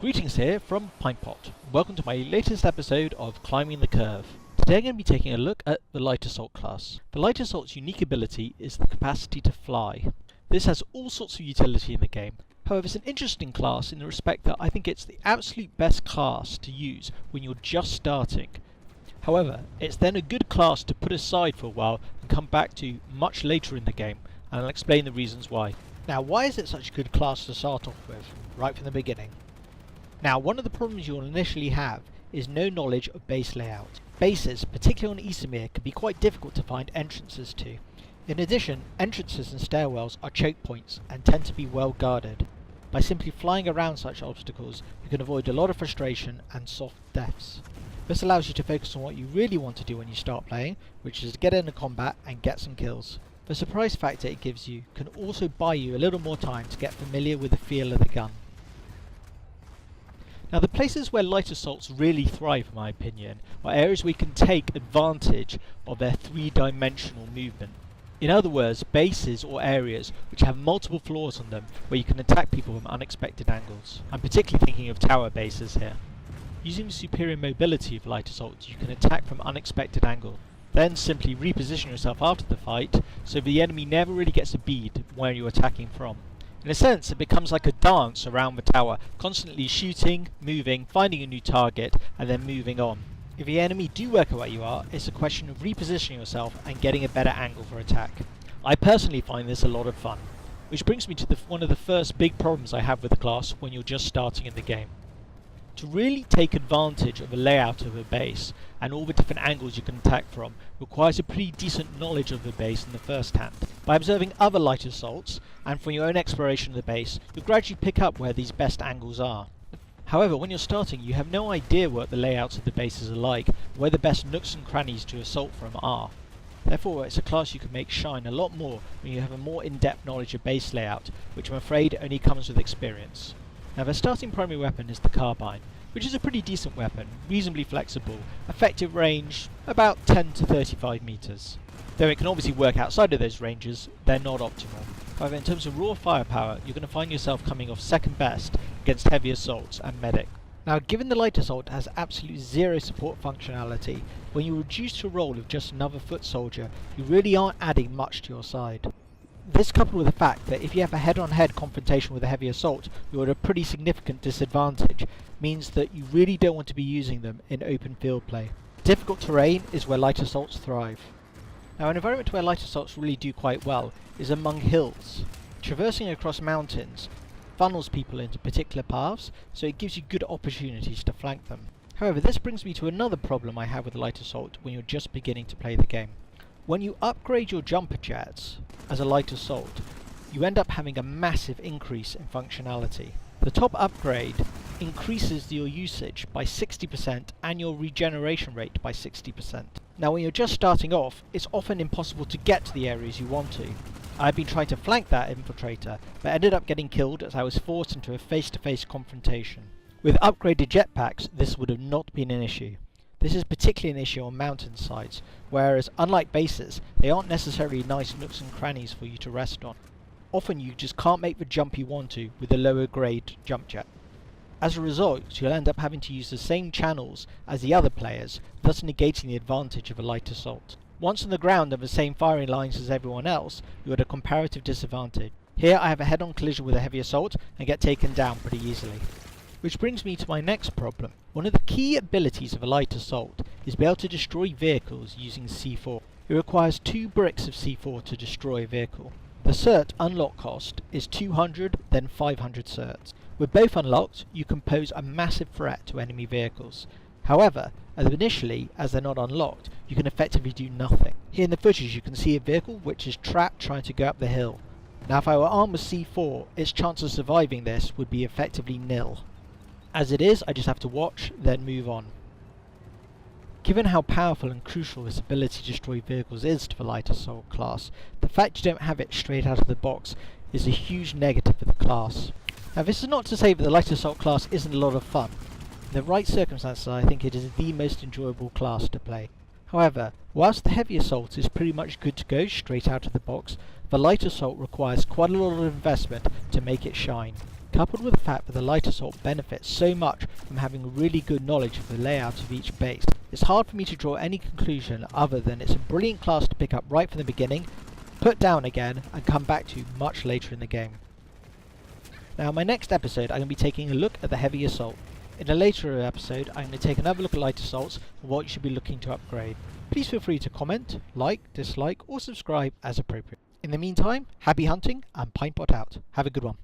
Greetings here from Pintpot. Welcome to my latest episode of Climbing the Curve. Today I'm going to be taking a look at the Light Assault class. The Light Assault's unique ability is the capacity to fly. This has all sorts of utility in the game. However, it's an interesting class in the respect that I think it's the absolute best class to use when you're just starting. However, it's then a good class to put aside for a while and come back to much later in the game, and I'll explain the reasons why. Now, why is it such a good class to start off with, right from the beginning? Now, one of the problems you'll initially have is no knowledge of base layout. Bases, particularly on Eastermere, can be quite difficult to find entrances to. In addition, entrances and stairwells are choke points and tend to be well guarded. By simply flying around such obstacles, you can avoid a lot of frustration and soft deaths. This allows you to focus on what you really want to do when you start playing, which is to get into combat and get some kills. The surprise factor it gives you can also buy you a little more time to get familiar with the feel of the gun. Now, the places where light assaults really thrive, in my opinion, are areas where you can take advantage of their three-dimensional movement. In other words, bases or areas which have multiple floors on them where you can attack people from unexpected angles. I'm particularly thinking of tower bases here. Using the superior mobility of light assault, you can attack from unexpected angles. Then simply reposition yourself after the fight so the enemy never really gets a bead where you're attacking from. In a sense, it becomes like a dance around the tower, constantly shooting, moving, finding a new target, and then moving on. If the enemy do work out where you are, it's a question of repositioning yourself and getting a better angle for attack. I personally find this a lot of fun. Which brings me to one of the first big problems I have with the class when you're just starting in the game. To really take advantage of the layout of a base and all the different angles you can attack from requires a pretty decent knowledge of the base in the first hand. By observing other light assaults and from your own exploration of the base, you'll gradually pick up where these best angles are. However, when you're starting, you have no idea what the layouts of the bases are like, where the best nooks and crannies to assault from are. Therefore, it's a class you can make shine a lot more when you have a more in-depth knowledge of base layout, which I'm afraid only comes with experience. Now, the starting primary weapon is the carbine, which is a pretty decent weapon, reasonably flexible, effective range about 10 to 35 meters. Though it can obviously work outside of those ranges, they're not optimal. However, in terms of raw firepower, you're going to find yourself coming off second best against heavy assaults and medic. Now, given the light assault has absolute zero support functionality, when you reduce to a role of just another foot soldier, you really aren't adding much to your side. This, coupled with the fact that if you have a head-on-head confrontation with a heavy assault, you're at a pretty significant disadvantage, means that you really don't want to be using them in open field play. Difficult terrain is where light assaults thrive. Now, an environment where light assaults really do quite well is among hills. Traversing across mountains funnels people into particular paths, so it gives you good opportunities to flank them. However, this brings me to another problem I have with light assault when you're just beginning to play the game. When you upgrade your jumper jets as a light assault, you end up having a massive increase in functionality. The top upgrade increases your usage by 60% and your regeneration rate by 60%. Now, when you're just starting off, it's often impossible to get to the areas you want to. I've been trying to flank that infiltrator, but ended up getting killed as I was forced into a face-to-face confrontation. With upgraded jetpacks, this would have not been an issue. This is particularly an issue on mountainsides, whereas unlike bases, they aren't necessarily nice nooks and crannies for you to rest on. Often you just can't make the jump you want to with a lower grade jump jet. As a result, you'll end up having to use the same channels as the other players, thus negating the advantage of a light assault. Once on the ground and the same firing lines as everyone else, you're at a comparative disadvantage. Here I have a head-on collision with a heavy assault and get taken down pretty easily. Which brings me to my next problem. One of the key abilities of a light assault is to be able to destroy vehicles using C4. It requires 2 bricks of C4 to destroy a vehicle. The cert unlock cost is 200, then 500 certs. With both unlocked, you can pose a massive threat to enemy vehicles. However, initially, as they're not unlocked, you can effectively do nothing. Here in the footage you can see a vehicle which is trapped trying to go up the hill. Now, if I were armed with C4, its chance of surviving this would be effectively nil. As it is, I just have to watch, then move on. Given how powerful and crucial this ability to destroy vehicles is to the light assault class, the fact you don't have it straight out of the box is a huge negative for the class. Now, this is not to say that the light assault class isn't a lot of fun. In the right circumstances, I think it is the most enjoyable class to play. However, whilst the heavy assault is pretty much good to go straight out of the box, the light assault requires quite a lot of investment to make it shine. Coupled with the fact that the light assault benefits so much from having a really good knowledge of the layout of each base, it's hard for me to draw any conclusion other than it's a brilliant class to pick up right from the beginning, put down again, and come back to much later in the game. Now in my next episode I'm going to be taking a look at the heavy assault. In a later episode I'm going to take another look at light assaults and what you should be looking to upgrade. Please feel free to comment, like, dislike or subscribe as appropriate. In the meantime, happy hunting and Pintpot out. Have a good one.